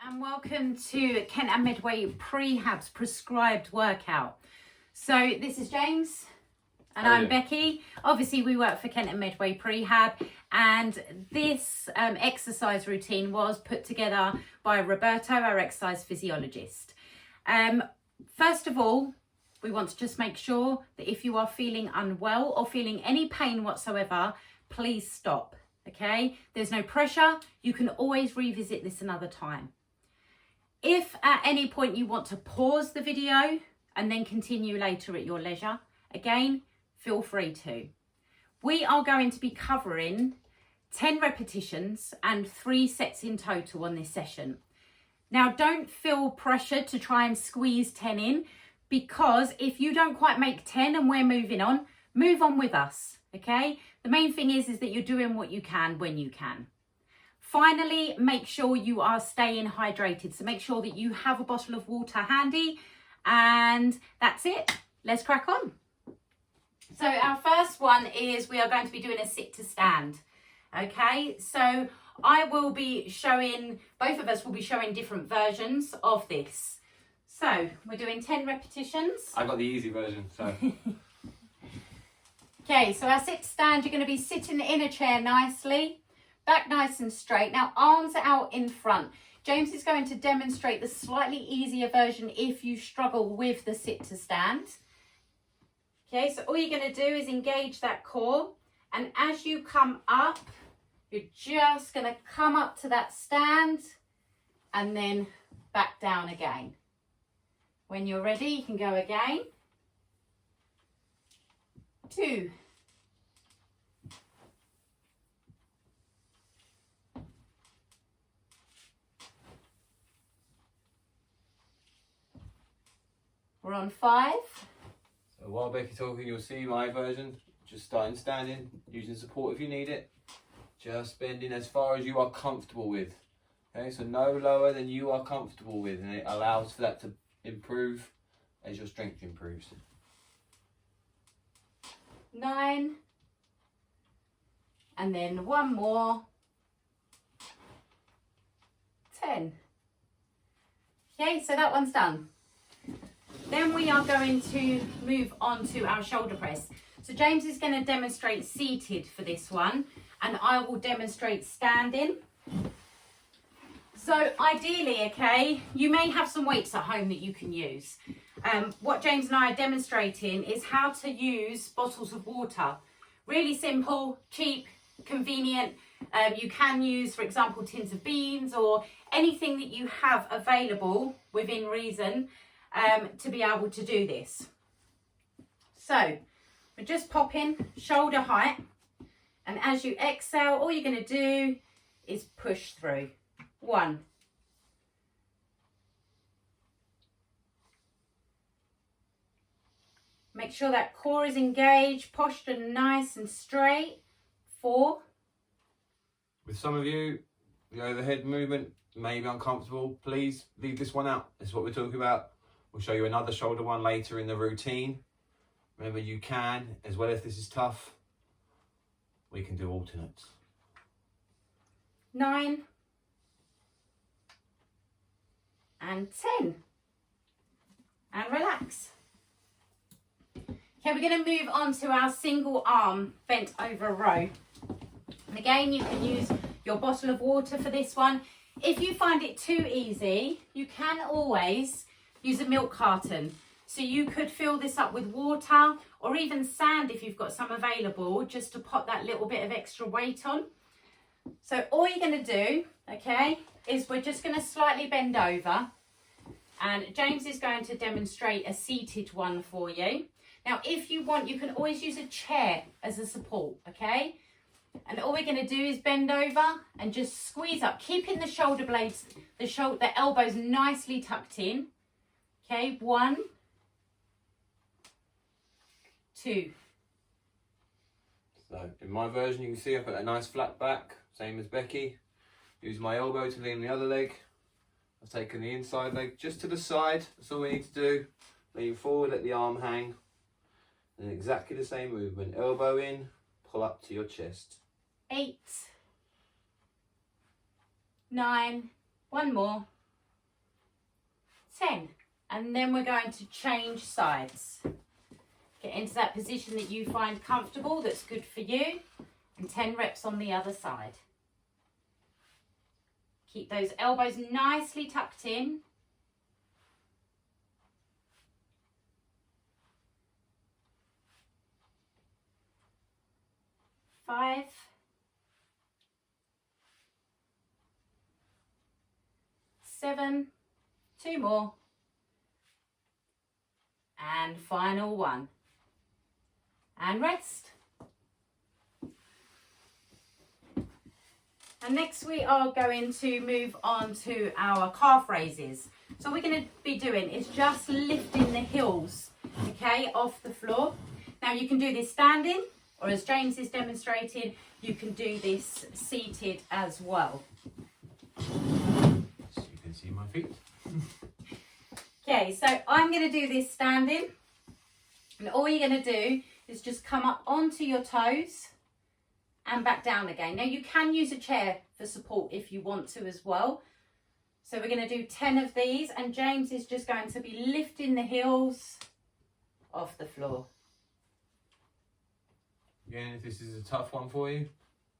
And welcome to Kent and Medway Prehab's prescribed workout. So this is James and I'm Becky. Obviously we work for Kent and Medway Prehab, and this exercise routine was put together by Roberto, our exercise physiologist. First of all, we want to just make sure that if you are feeling unwell or feeling any pain whatsoever, please stop, okay? There's no pressure. You can always revisit this another time. If at any point you want to pause the video and then continue later at your leisure, again, feel free to. We are going to be covering 10 repetitions and 3 sets in total on this session. Now, don't feel pressured to try and squeeze 10 in, because if you don't quite make 10 and we're moving on, move on with us, okay? The main thing is that you're doing what you can when you can. Finally, make sure you are staying hydrated. So make sure that you have a bottle of water handy, and that's it. Let's crack on. So our first one is we are going to be doing a sit to stand. Okay, so I will be showing, both of us will be showing different versions of this. So we're doing 10 repetitions. I got the easy version, so. Okay, so our sit to stand, you're going to be sitting in a chair nicely. Back nice and straight. Now arms are out in front. James is going to demonstrate the slightly easier version if you struggle with the sit to stand. Okay, so all you're going to do is engage that core, and as you come up, you're just going to come up to that stand and then back down again. When you're ready, you can go again. 2. We're on 5. So while Becky's talking, you'll see my version. Just starting standing, using support if you need it. Just bending as far as you are comfortable with. Okay, so no lower than you are comfortable with, and it allows for that to improve as your strength improves. 9. And then one more. 10. Okay, so that one's done. Then we are going to move on to our shoulder press. So James is going to demonstrate seated for this one, and I will demonstrate standing. So ideally, okay, you may have some weights at home that you can use. What James and I are demonstrating is how to use bottles of water. Really simple, cheap, convenient. You can use, for example, tins of beans or anything that you have available within reason to be able to do this. So we're just popping shoulder height, and as you exhale, all you're going to do is push through. 1. Make sure that core is engaged, posture nice and straight. 4. With some of you, the overhead movement may be uncomfortable. Please leave this one out. This is what we're talking about. We'll show you another shoulder one later in the routine. Remember, you can, as well if this is tough, we can do alternates. 9. And 10. And relax. Okay, we're going to move on to our single arm bent over row. And again, you can use your bottle of water for this one. If you find it too easy, you can always use a milk carton. So you could fill this up with water or even sand if you've got some available, just to pop that little bit of extra weight on. So all you're going to do, okay, is we're just going to slightly bend over, and James is going to demonstrate a seated one for you. Now, if you want, you can always use a chair as a support, okay? And all we're going to do is bend over and just squeeze up, keeping the shoulder blades, the elbows nicely tucked in. Okay, 1, 2. So in my version, you can see I've got a nice flat back, same as Becky. Use my elbow to lean the other leg. I've taken the inside leg just to the side. That's all we need to do. Lean forward, let the arm hang. And exactly the same movement. Elbow in, pull up to your chest. 8, 9, one more, 10. And then we're going to change sides. Get into that position that you find comfortable, that's good for you, and 10 reps on the other side. Keep those elbows nicely tucked in. 5, 7, 2 more, and final 1, and rest. And next we are going to move on to our calf raises. So what we're going to be doing is just lifting the heels, okay, off the floor. Now you can do this standing, or as James is demonstrating, you can do this seated as well. So you can see my feet. Okay, so I'm going to do this standing. And all you're going to do is just come up onto your toes and back down again. Now you can use a chair for support if you want to as well. So we're going to do 10 of these, and James is just going to be lifting the heels off the floor. Again, if this is a tough one for you,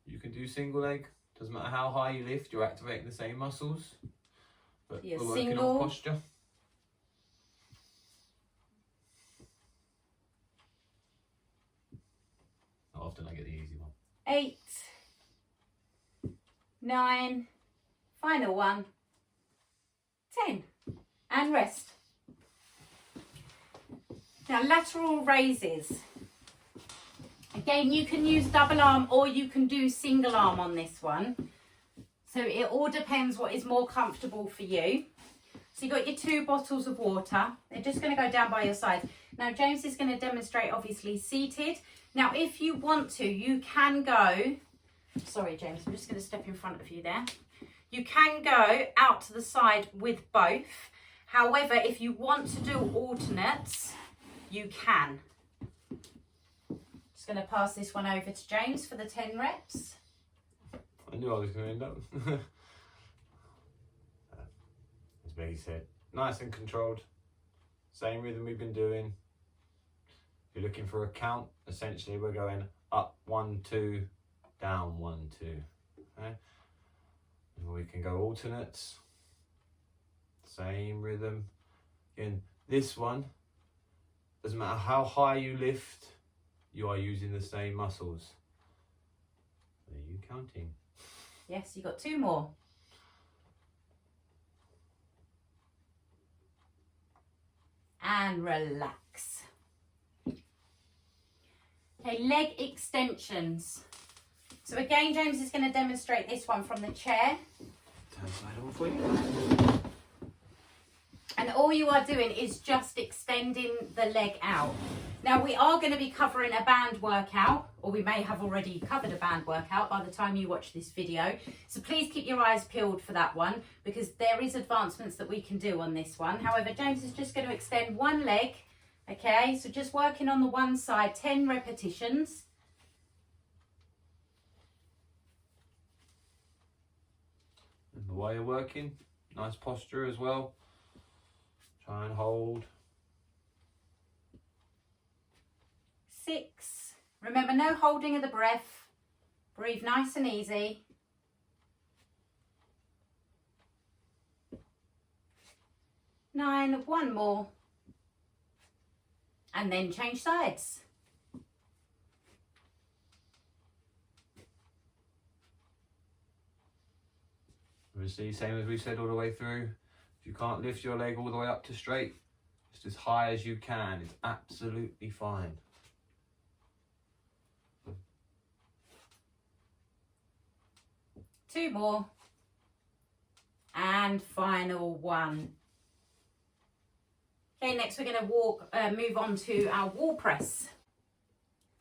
you can do single leg. Doesn't matter how high you lift, you're activating the same muscles. But Yeah, we're working single. on posture. Not often I get the easy one. 8, 9, final 1, 10, and rest. Now lateral raises. Again, you can use double arm or you can do single arm on this one. So it all depends what is more comfortable for you. So you've got your 2 bottles of water. They're just going to go down by your side. Now James is going to demonstrate obviously seated. Now if you want to, you can go, sorry James, I'm just going to step in front of you there. You can go out to the side with both. However, if you want to do alternates, you can. Just going to pass this one over to James for the 10 reps. I knew I was going to end up. As Becky said, nice and controlled. Same rhythm we've been doing. If you're looking for a count, essentially we're going up 1, 2, down 1, 2. Okay? And we can go alternates. Same rhythm. Again, this one, doesn't matter how high you lift, you are using the same muscles. Are you counting? Yes, you got 2 more. And relax. Okay, leg extensions. So again, James is going to demonstrate this one from the chair. Turn side on for you. And all you are doing is just extending the leg out. Now we are going to be covering a band workout, or we may have already covered a band workout by the time you watch this video. So please keep your eyes peeled for that one, because there is advancements that we can do on this one. However, James is just going to extend one leg. Okay, so just working on the one side, 10 repetitions. And the way you're working, nice posture as well. Try and hold. 6. Remember, no holding of the breath. Breathe nice and easy. 9. 1 more. And then change sides. Obviously, same as we said all the way through. If you can't lift your leg all the way up to straight, just as high as you can. It's absolutely fine. Two more. And final 1. Okay, next we're going to move on to our wall press.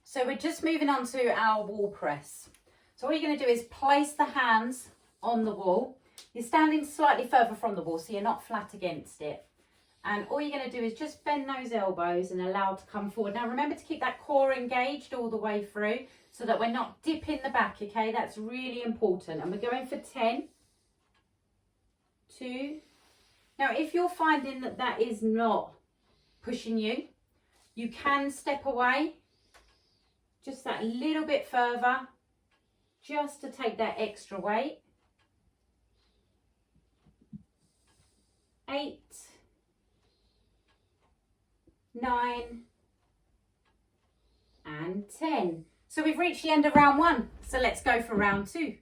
So we're just moving on to our wall press. So what you're going to do is place the hands on the wall. You're standing slightly further from the wall, so you're not flat against it. And all you're going to do is just bend those elbows and allow to come forward. Now remember to keep that core engaged all the way through so that we're not dipping the back, okay? That's really important. And we're going for 10, 2. Now, if you're finding that that is not pushing you, you can step away just that little bit further, just to take that extra weight. 8, 9, and 10. So we've reached the end of round 1. So let's go for round 2.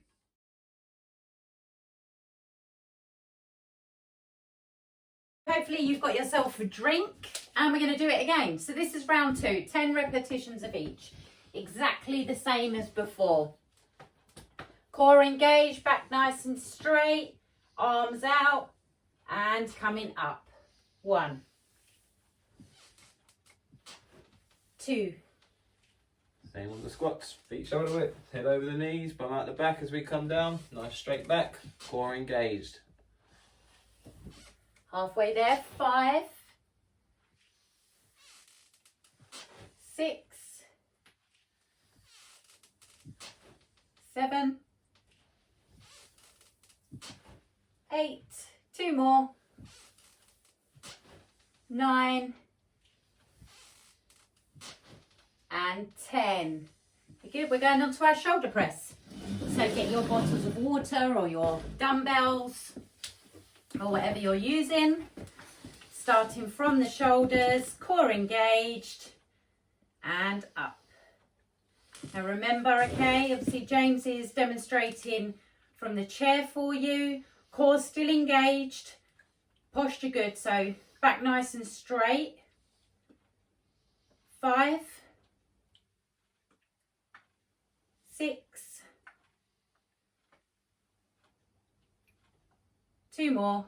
Hopefully you've got yourself a drink, and we're going to do it again. So this is round 2, 10 repetitions of each. Exactly the same as before. Core engaged, back nice and straight, arms out and coming up. 1, 2. Same on the squats, feet shoulder width, head over the knees, bum out the back as we come down, nice straight back, core engaged. Halfway there. 5, 6, 7, 8, 2 more, 9, and 10. Good, we're going on to our shoulder press. So get your bottles of water or your dumbbells or whatever you're using. Starting from the shoulders, core engaged, and up. Now remember, okay, obviously James is demonstrating from the chair for you. Core still engaged, posture good, so back nice and straight. 5, 6, 2 more,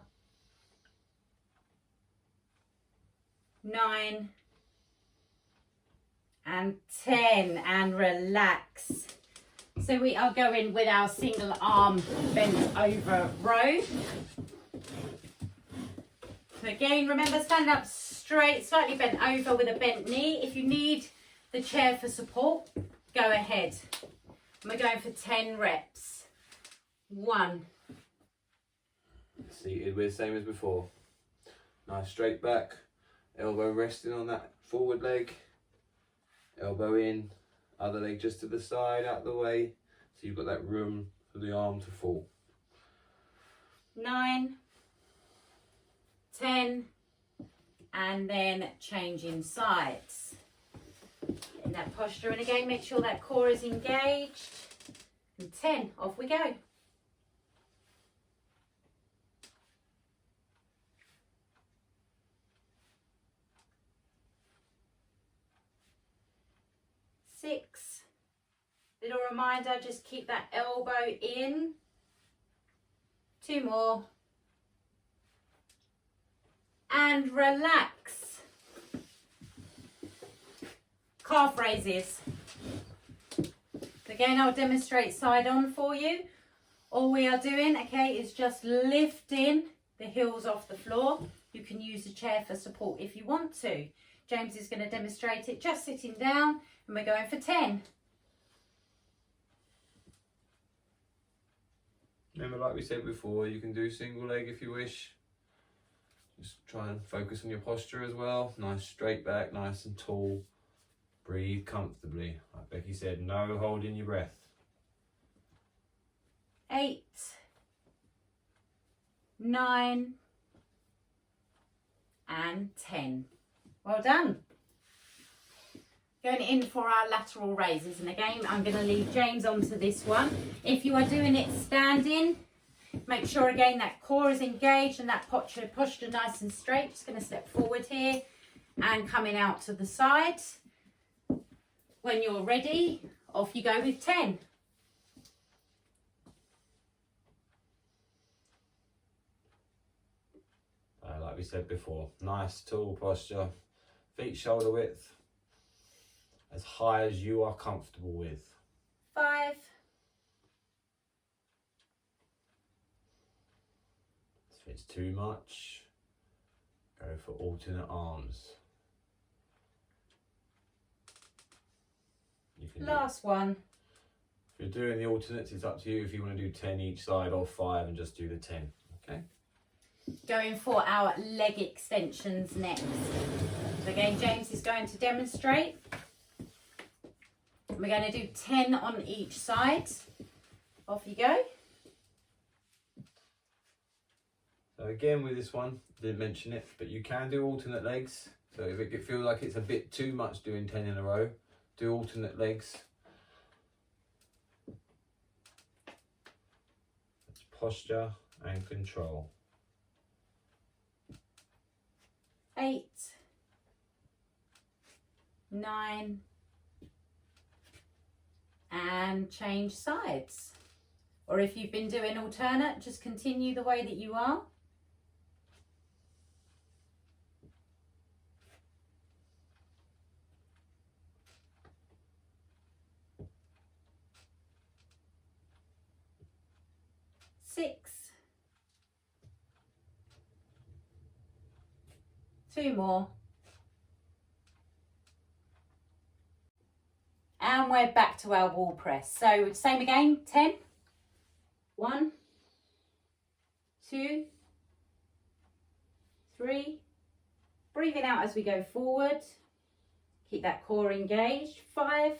9, and 10, and relax. So we are going with our single arm bent over row. So again, remember, stand up straight, slightly bent over with a bent knee. If you need the chair for support, go ahead. And we're going for 10 reps. 1. Seated with same as before. Nice straight back, elbow resting on that forward leg, elbow in, other leg just to the side, out the way, so you've got that room for the arm to fall. 9, 10, and then changing sides. In that posture, and again, make sure that core is engaged. And 10, off we go. 6. Little reminder, just keep that elbow in. 2 more. And relax. Calf raises. Again, I'll demonstrate side on for you. All we are doing, okay, is just lifting the heels off the floor. You can use the chair for support if you want to. James is going to demonstrate it just sitting down, and we're going for 10. Remember, like we said before, you can do single leg if you wish. Just try and focus on your posture as well. Nice straight back, nice and tall. Breathe comfortably. Like Becky said, no holding your breath. 8, 9, and 10. Well done. Going in for our lateral raises, and again I'm going to leave James onto this one. If you are doing it standing, make sure again that core is engaged and that posture nice and straight. Just going to step forward here and coming out to the side. When you're ready, off you go with 10. Like we said before, nice tall posture, feet shoulder width, as high as you are comfortable with. 5, If it's too much, go for alternate arms. You can last one. If you're doing the alternates, it's up to you if you want to do 10 each side or 5 and just do the 10. Okay. Going for our leg extensions next. So again, James is going to demonstrate. We're going to do 10 on each side. Off you go. So again with this one, didn't mention it, but you can do alternate legs. So if it feels like it's a bit too much doing 10 in a row, do alternate legs. That's posture and control. 8, 9, and change sides. Or if you've been doing alternate, just continue the way that you are. Six. 2 more. And we're back to our wall press. So same again, 10. 1, 2, 3. Breathing out as we go forward. Keep that core engaged. 5,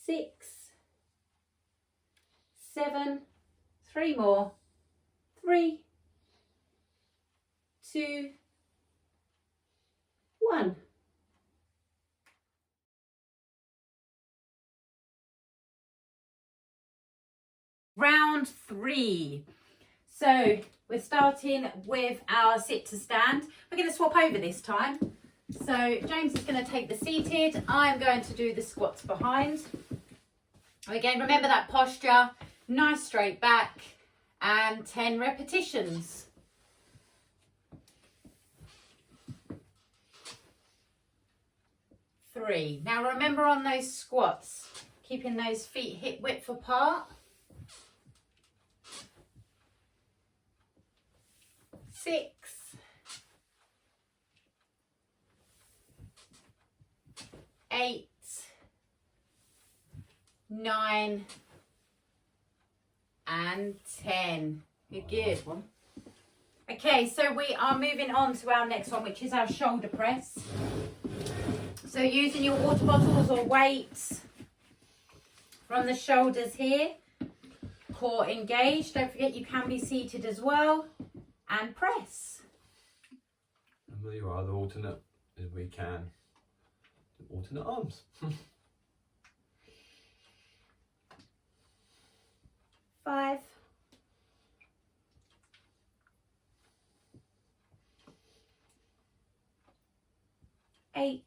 6, 7. 3 more. 3, 2, 1. Round 3. So we're starting with our sit to stand. We're going to swap over this time. So James is going to take the seated. I'm going to do the squats behind. Again, remember that posture. Nice straight back. And 10 repetitions. Three. Now remember on those squats, keeping those feet hip width apart. 6, 8, 9, and 10. Good. Okay, so we are moving on to our next one, which is our shoulder press. So using your water bottles or weights from the shoulders here, core engaged. Don't forget you can be seated as well, and press. And there you are, the alternate, if we can. Alternate arms. 5, 8,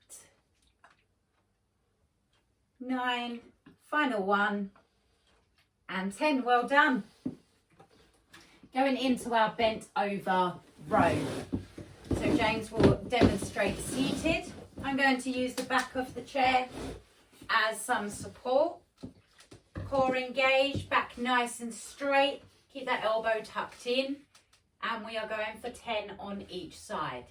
9, final one, and 10. Well done. Going into our bent over row. So James will demonstrate seated. I'm going to use the back of the chair as some support. Core engaged, back nice and straight. Keep that elbow tucked in. And we are going for 10 on each side.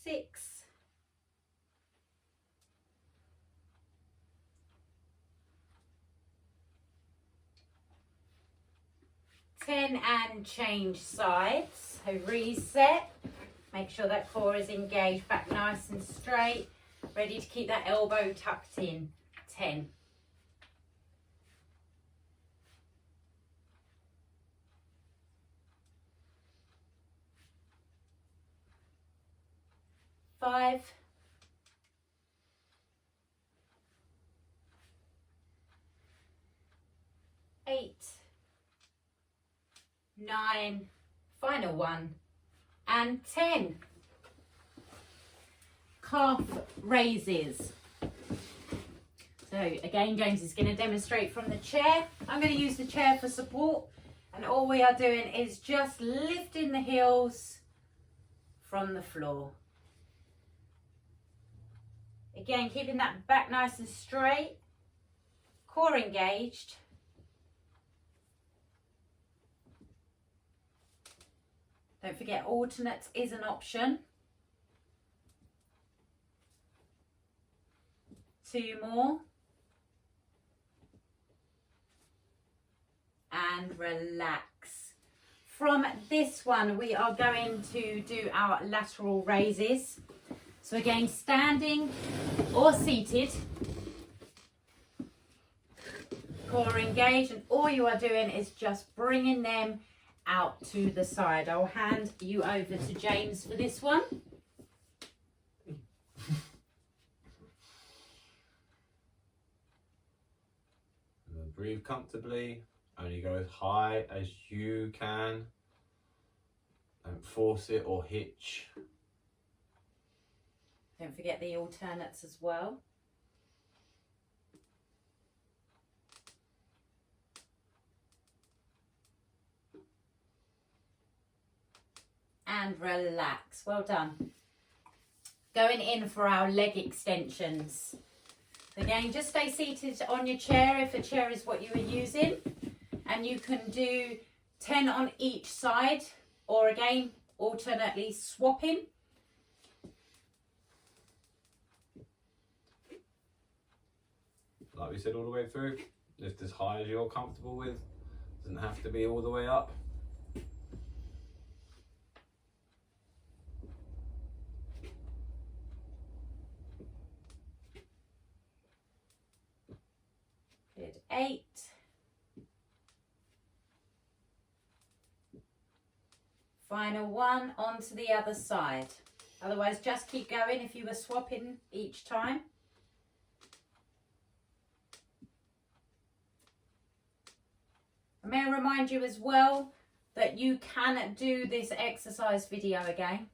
Six, 10 and change sides. So reset. Make sure that core is engaged, back nice and straight. Ready to keep that elbow tucked in. 10. 5, 8, 9, final one, and 10. Calf raises. So again, James is going to demonstrate from the chair. I'm going to use the chair for support, and all we are doing is just lifting the heels from the floor. Again, keeping that back nice and straight, core engaged. Don't forget, alternate is an option. 2 more. And relax. From this one, we are going to do our lateral raises. So again, standing or seated. Core engaged, and all you are doing is just bringing them out to the side. I'll hand you over to James for this one. Breathe comfortably. Only go as high as you can. Don't force it or hitch. Don't forget the alternates as well. And relax. Well done. Going in for our leg extensions. Again, just stay seated on your chair if a chair is what you are using. And you can do 10 on each side, or again, alternately swapping. Like we said all the way through, lift as high as you're comfortable with. Doesn't have to be all the way up. Good, 8. Final one onto the other side. Otherwise, just keep going if you were swapping each time. May I remind you as well that you can do this exercise video again.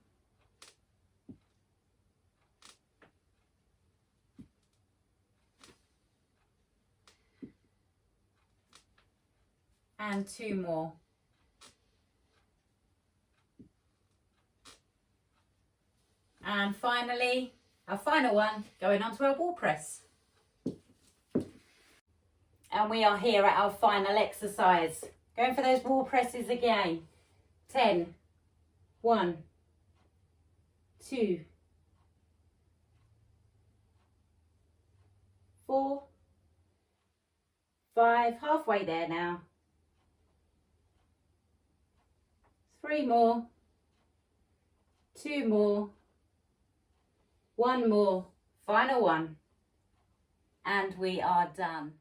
And 2 more. And finally, our final one, going on to our wall press. And we are here at our final exercise. Going for those wall presses again. 10, 1, 2, 4, 5, halfway there now. 3 more, 2 more, 1 more, final one, and we are done.